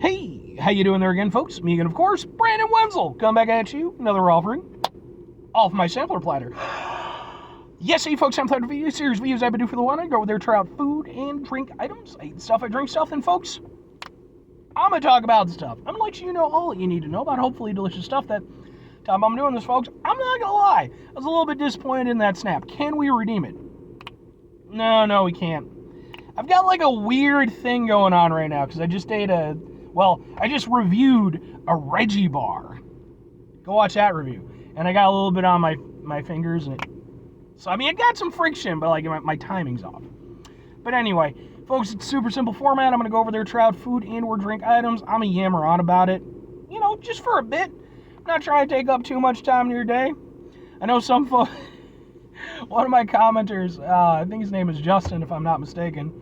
Hey, how you doing there again, folks? Me again, of course, Brandon Wenzel. Come back at you, another offering off my sampler platter. Yes, hey folks, sampler video series videos I've been doing for the one. I go over there, try out food and drink items. I eat stuff, I drink stuff, and folks, I'm gonna talk about stuff. I'm gonna let you know all that you need to know about hopefully delicious stuff. That time I'm doing this, folks, I'm not gonna lie, I was a little bit disappointed in that snap. Can we redeem it? No, we can't. I've got like a weird thing going on right now because I just reviewed a Reggie bar. Go watch that review. And I got a little bit on my fingers. So, I mean, it got some friction, but like my timing's off. But anyway, folks, it's super simple format. I'm going to go over there, try out food and or drink items. I'm going to yammer on about it, just for a bit. I'm not trying to take up too much time in your day. I know some folks, one of my commenters, I think his name is Justin, if I'm not mistaken,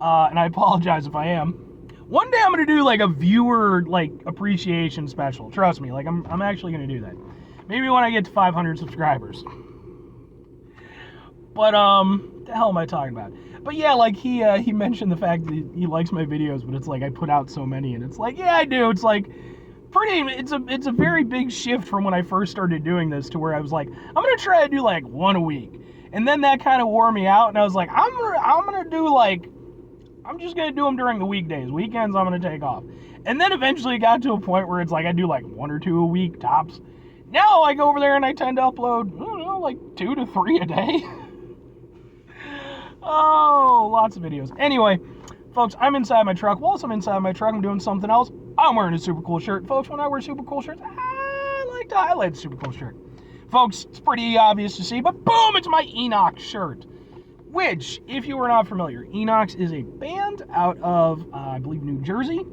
and I apologize if I am. One day I'm going to do like a viewer appreciation special. Trust me, I'm actually going to do that. Maybe when I get to 500 subscribers. But the hell am I talking about? But yeah, he mentioned the fact that he likes my videos, but it's like I put out so many, and it's like, yeah, I do. It's like it's a very big shift from when I first started doing this to where I was like, I'm going to try to do like one a week. And then that kind of wore me out, and I was like, I'm just going to do them during the weekdays. Weekends, I'm going to take off. And then eventually it got to a point where it's like I do like one or two a week, tops. Now I go over there and I tend to upload, like 2 to 3 a day. Oh, lots of videos. Anyway, folks, I'm inside my truck. Whilst I'm inside my truck, I'm doing something else. I'm wearing a super cool shirt. Folks, when I wear super cool shirts, I like to highlight the super cool shirt. Folks, it's pretty obvious to see, but boom, it's my Enoch shirt. Which, if you were not familiar, Enoch is a band out of, I believe, New Jersey.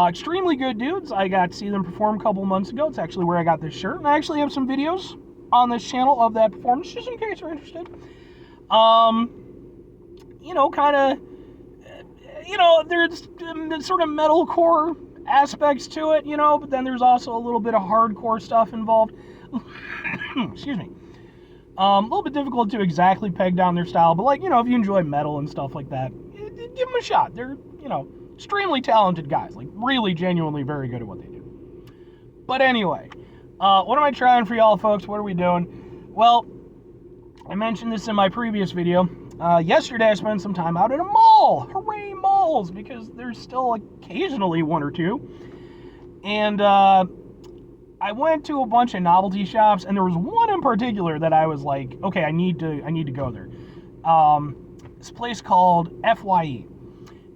Extremely good dudes. I got to see them perform a couple months ago. It's actually where I got this shirt. And I actually have some videos on this channel of that performance, just in case you're interested. There's sort of metalcore aspects to it, but then there's also a little bit of hardcore stuff involved. Excuse me. A little bit difficult to exactly peg down their style, but if you enjoy metal and stuff like that, give them a shot. They're, extremely talented guys, really genuinely very good at what they do. But anyway, what am I trying for y'all, folks? What are we doing? Well, I mentioned this in my previous video. Yesterday I spent some time out at a mall. Hooray, malls, because there's still occasionally one or two. And I went to a bunch of novelty shops, and there was one in particular that I was like, okay, I need to go there. This place called FYE.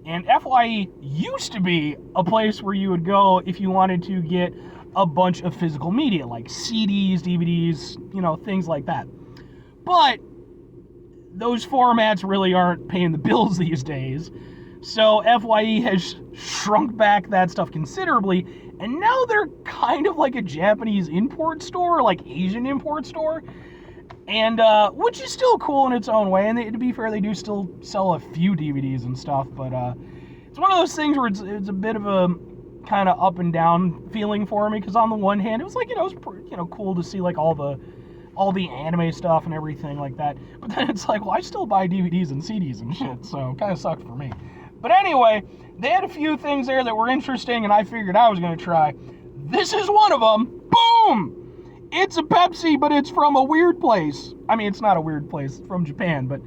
And FYE used to be a place where you would go if you wanted to get a bunch of physical media, like CDs, DVDs, things like that. But those formats really aren't paying the bills these days. So FYE has shrunk back that stuff considerably, and now they're kind of like a Japanese import store, like Asian import store, and which is still cool in its own way. And to be fair, they do still sell a few DVDs and stuff, but it's one of those things where it's a bit of a kind of up and down feeling for me, because on the one hand, it was it was pretty, cool to see all the anime stuff and everything like that. But then it's like, well, I still buy DVDs and CDs and shit, so it kind of sucked for me. But anyway, they had a few things there that were interesting, and I figured I was going to try. This is one of them. Boom! It's a Pepsi, but it's from a weird place. I mean, it's not a weird place. It's from Japan, but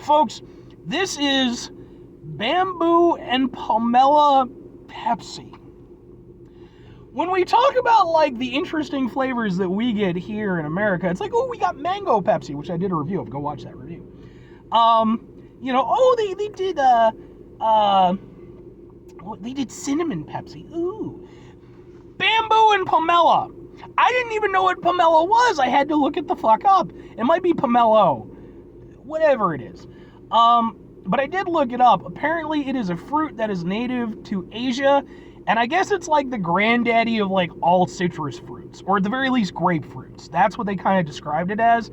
folks, this is Bamboo and Pomelo Pepsi. When we talk about the interesting flavors that we get here in America, it's like, oh, we got mango Pepsi, which I did a review of. Go watch that review. They did cinnamon Pepsi. Ooh. Bamboo and Pomelo. I didn't even know what pomelo was. I had to look it the fuck up. It might be pomelo. Whatever it is. But I did look it up. Apparently it is a fruit that is native to Asia, and I guess it's like the granddaddy of all citrus fruits, or at the very least grapefruits. That's what they kind of described it as.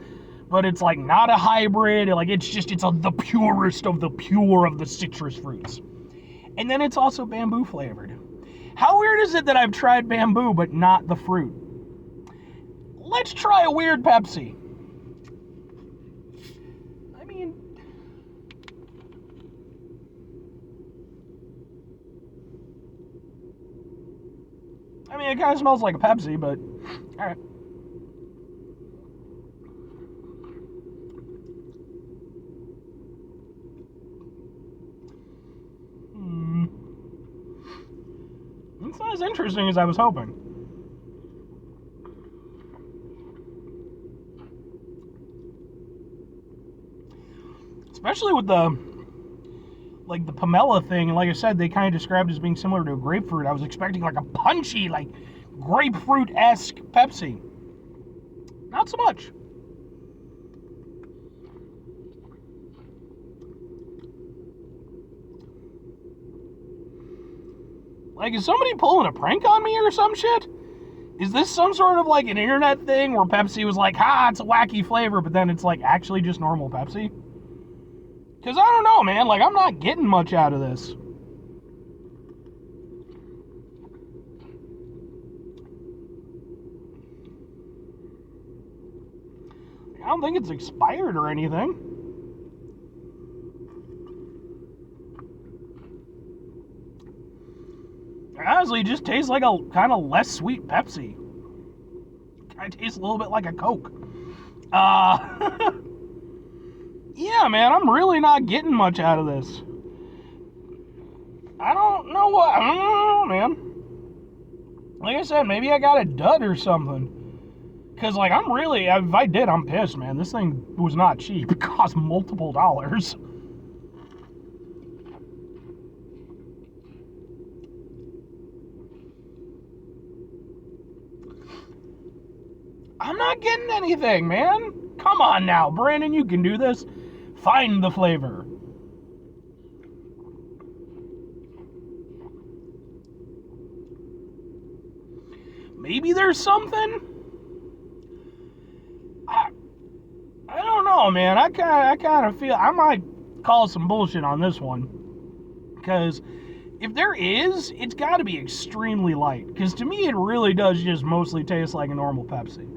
But it's not a hybrid, it's the purest of the pure of the citrus fruits. And then it's also bamboo flavored. How weird is it that I've tried bamboo but not the fruit? Let's try a weird Pepsi. I mean, I mean, it kind of smells like a Pepsi, but all right. It's not as interesting as I was hoping. Especially with the Pomelo thing, and like I said, they kind of described it as being similar to a grapefruit. I was expecting like a punchy, like grapefruit-esque Pepsi. Not so much. Like, is somebody pulling a prank on me or some shit? Is this some sort of like an internet thing where Pepsi was like, it's a wacky flavor, but then it's like actually just normal Pepsi? Because I don't know, man. Like, I'm not getting much out of this. I don't think it's expired or anything. Honestly, it just tastes like a kind of less sweet Pepsi. Kind of tastes a little bit like a Coke. Yeah, man, I'm really not getting much out of this. I don't know, man. Like I said, maybe I got a dud or something. Because, like, if I did, I'm pissed, man. This thing was not cheap. It cost multiple dollars. I'm not getting anything, man. Come on now, Brandon, you can do this. Find the flavor. Maybe there's something? I don't know, man. I kind of feel I might call some bullshit on this one. Because if there is, it's got to be extremely light. Because to me, it really does just mostly taste like a normal Pepsi.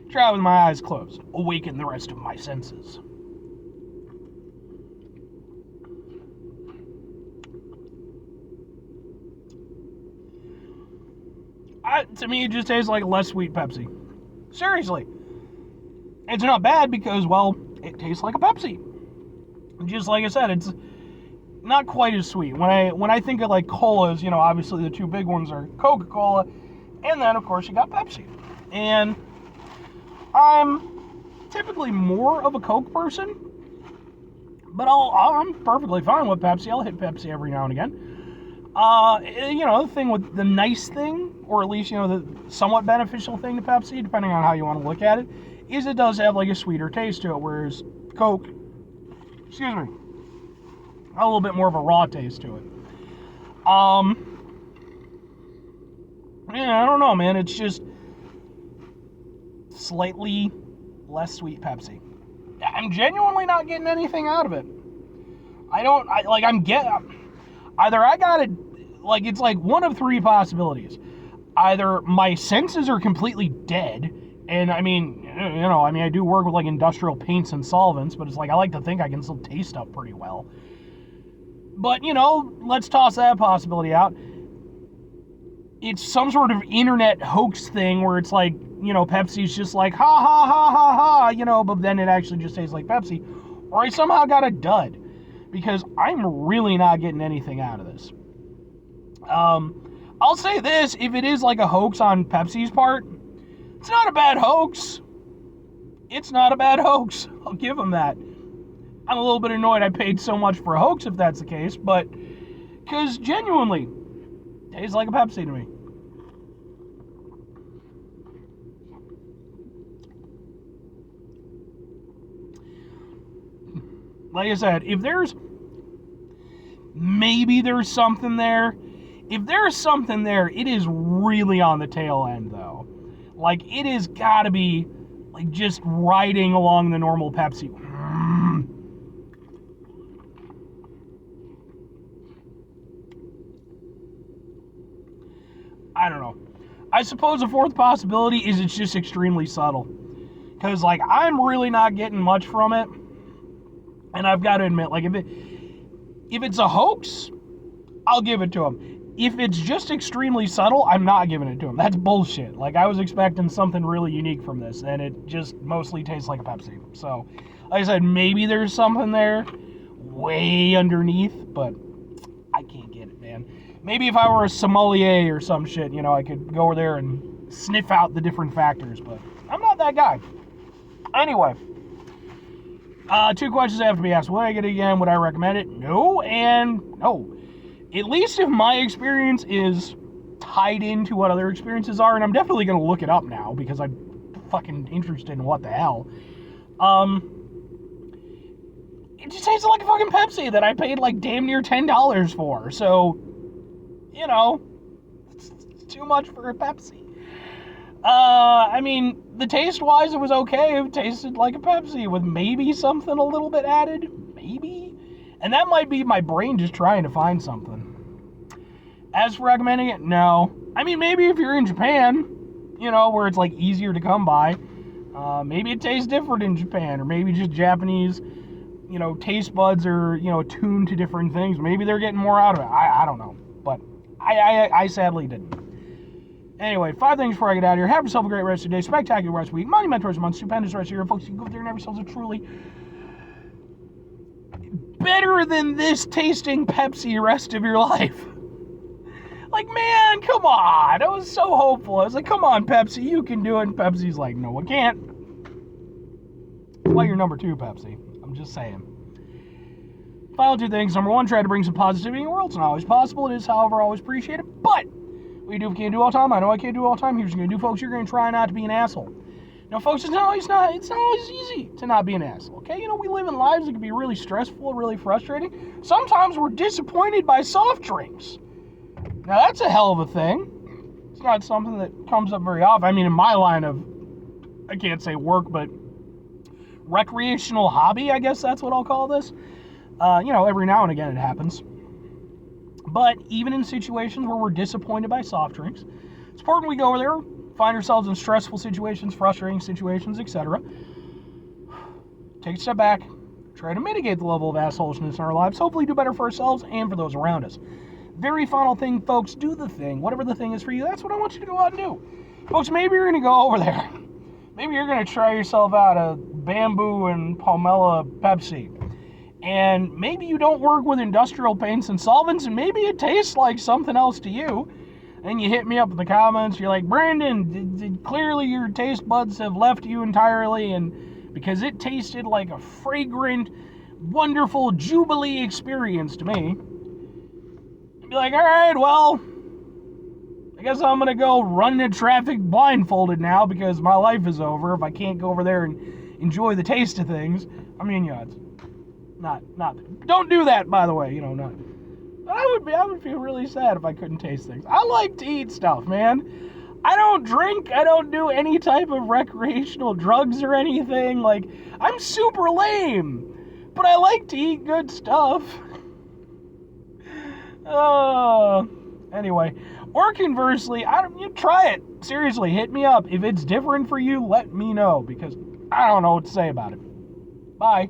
Try with my eyes closed. Awaken the rest of my senses. To me, it just tastes like a less sweet Pepsi. Seriously. It's not bad because, well, it tastes like a Pepsi. Just like I said, it's not quite as sweet. When I think of like colas, obviously the two big ones are Coca-Cola, and then of course you got Pepsi. And I'm typically more of a Coke person, but I'm perfectly fine with Pepsi. I'll hit Pepsi every now and again. The thing with the nice thing, or at least, the somewhat beneficial thing to Pepsi, depending on how you want to look at it, is it does have like a sweeter taste to it, whereas Coke, a little bit more of a raw taste to it. I don't know, man. It's just slightly less sweet Pepsi. I'm genuinely not getting anything out of it. Either I got it, like, it's like one of three possibilities. Either my senses are completely dead, and I do work with like industrial paints and solvents, but it's like I like to think I can still taste stuff pretty well. But, let's toss that possibility out. It's some sort of internet hoax thing where it's like, Pepsi's just like, ha ha ha ha ha, but then it actually just tastes like Pepsi. Or I somehow got a dud. Because I'm really not getting anything out of this. I'll say this, if it is like a hoax on Pepsi's part, it's not a bad hoax. It's not a bad hoax. I'll give them that. I'm a little bit annoyed I paid so much for a hoax if that's the case, but because genuinely, it tastes like a Pepsi to me. Like I said, maybe there's something there. If there's something there, it is really on the tail end, though. Like, it has got to be, like, just riding along the normal Pepsi. I don't know. I suppose the fourth possibility is it's just extremely subtle. Because, like, I'm really not getting much from it. And I've got to admit, like, if it's a hoax, I'll give it to them. if it's just extremely subtle, I'm not giving it to them. That's bullshit. Like, I was expecting something really unique from this, and it just mostly tastes like a Pepsi. So, like I said, maybe there's something there way underneath, but I can't get it, man. Maybe if I were a sommelier or some shit, you know, I could go over there and sniff out the different factors, but I'm not that guy. Anyway, 2 questions have to be asked. Would I get it again? Would I recommend it? No, and no. At least if my experience is tied into what other experiences are, and I'm definitely going to look it up now because I'm fucking interested in what the hell. It just tasted like a fucking Pepsi that I paid like damn near $10 for. So, you know, it's too much for a Pepsi. I mean, the taste-wise, it was okay. It tasted like a Pepsi with maybe something a little bit added. Maybe. And that might be my brain just trying to find something. As for recommending it, no. I mean, maybe if you're in Japan, you know, where it's like easier to come by, maybe it tastes different in Japan, or maybe just Japanese, you know, taste buds are, you know, attuned to different things. Maybe they're getting more out of it. I don't know. But I sadly didn't. Anyway, 5 things before I get out of here. Have yourself a great rest of your day. Spectacular rest of the week. Monumental rest of the month. Stupendous rest of your year. Folks, you can go over there and have yourselves a truly better than this tasting Pepsi rest of your life. Like, man, come on. I was so hopeful. I was like, come on, Pepsi, you can do it. And Pepsi's like, no, I can't. Well, you're number 2, Pepsi. I'm just saying. Final 2 things. Number 1, try to bring some positivity in the world. It's not always possible. It is, however, always appreciated. But what you do if you can't do all the time. I know I can't do all the time. Here's what you're going to do, folks. You're going to try not to be an asshole. Now, folks, it's not always easy to not be an asshole, okay? You know, we live in lives that can be really stressful, really frustrating. Sometimes we're disappointed by soft drinks. Now, that's a hell of a thing. It's not something that comes up very often. I mean, in my line of, I can't say work, but recreational hobby, I guess that's what I'll call this. You know, every now and again it happens. But even in situations where we're disappointed by soft drinks, it's important we go over there, find ourselves in stressful situations, frustrating situations, etc. Take a step back, try to mitigate the level of assholishness in our lives, hopefully do better for ourselves and for those around us. Very final thing, folks, do the thing. Whatever the thing is for you, that's what I want you to go out and do. Folks, maybe you're going to go over there. Maybe you're going to try yourself out a bamboo and Pomelo Pepsi. And maybe you don't work with industrial paints and solvents, and maybe it tastes like something else to you. And you hit me up in the comments, you're like, Brandon, clearly your taste buds have left you entirely, and because it tasted like a fragrant, wonderful Jubilee experience to me. Be like, all right, well, I guess I'm going to go run into traffic blindfolded now because my life is over if I can't go over there and enjoy the taste of things. I mean, yeah, it's not, don't do that, by the way, you know, not. But I would feel really sad if I couldn't taste things. I like to eat stuff, man. I don't drink, I don't do any type of recreational drugs or anything. Like, I'm super lame, but I like to eat good stuff. Anyway, or conversely, you try it. Seriously, hit me up. If it's different for you, let me know, because I don't know what to say about it. Bye.